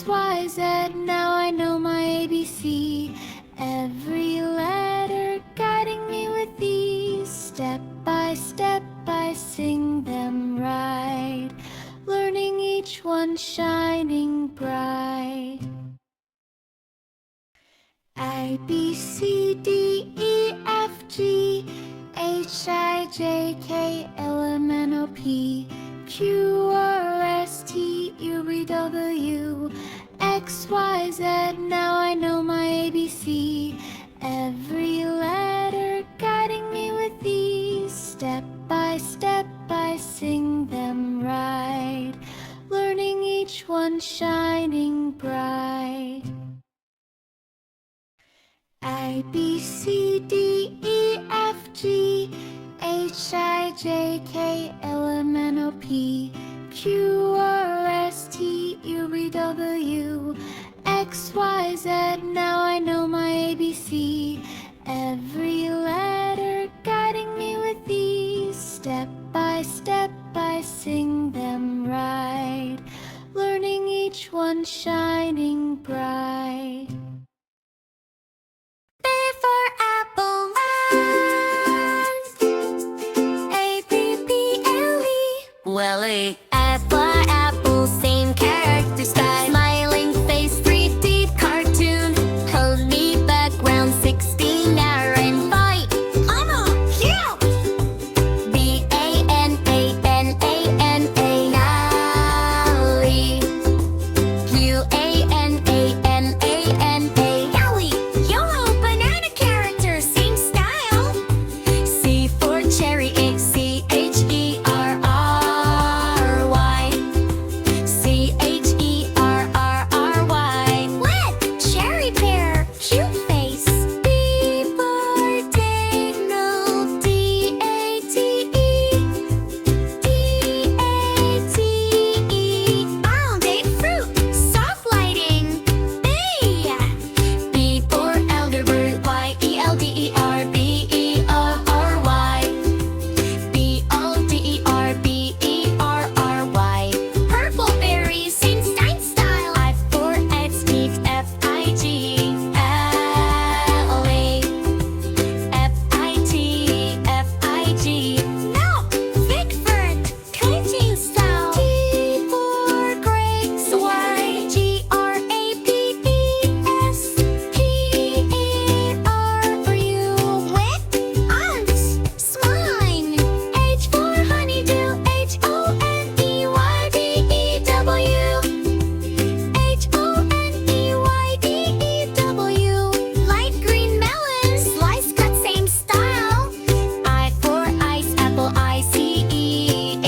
Y, Z. Now I know my ABC. Every letter guiding me with ease. Step by step I sing them right, learning each one shining bright. A, B, C, D, E, F, G, H, I, J, K, L, M, N, O, P, Q, R, S, T, U, V, W, X, Y, Z. Now I know my ABC. Every letter guiding me with ease. Step by step I sing them right, learning each one shining bright. A, B, C, D, E, F, G, H, I, J, K, L, M, N, O, P, Q, R, S, T, U, V, W, X, Y, Z. Now I know my ABC. Every letter guiding me with ease. Step by step I sing them right, learning each one shining bright. A for apple, A-P-P-L-E. Willie. F for apple, same character style. Smiling face, 3D cartoon. Hold me background, 16 hour and fight. Mama, cute! B-A-N-A-N-A-N-A, Nally. Q-A-N-A-N-A-N-A, Yowie. YOLO, banana character, same style. C for cherry, C-H-E-R-R-Y. C-H-E-R-R-R-Y. What? Cherry pear, cute face. D for dignal, D-A-T-E. D-A-T-E. All-day fruit, soft lighting. B. B for elderberry, Y-E-L-D-E-R-B-E-R-R-Y. B-O-D-E-R-B-E-R-R-Y. Purple berries, Einstein style. I for X-Meet, F-I-G-L-E. F-I-T-F-I-G. Milk, Vickford, cleansing style. T for grapes, Y-G-R-A-P-E-S. P-E-R-U. Wit, aunts, swine. H for honeydew, H-O-N-E-Y-D-E-W. H-O-N-E-Y-D-E-W. Light green melon, slice cut, same style. I for ice apple, I-C-E-A-P-P-L-E.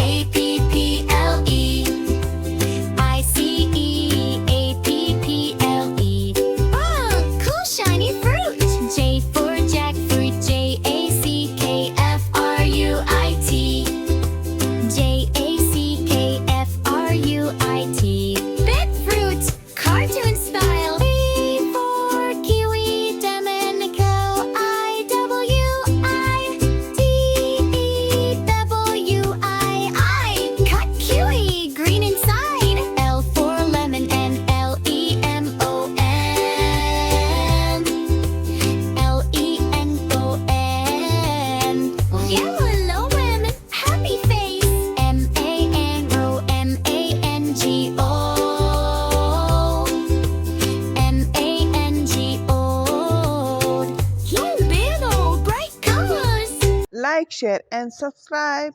I-C-E-A-P-P-L-E. Oh, cool shiny fruit. J for jackfruit, J-A-C-K-F-R-U-I-T. J-A-C-K-F-R-U-I-T. Bit fruit, cartoon style. B for kiwi, Domenico, I-W-I-T-E-W-I-I. Cut kiwi, green inside. L for lemon, N-L-E-M-O-N. L-E-M-O-N. Yellow lemon, happy face. M-A-N-O, M-A-N-G-O. M-A-N-G-O. Little bright colors. Like, share, and subscribe.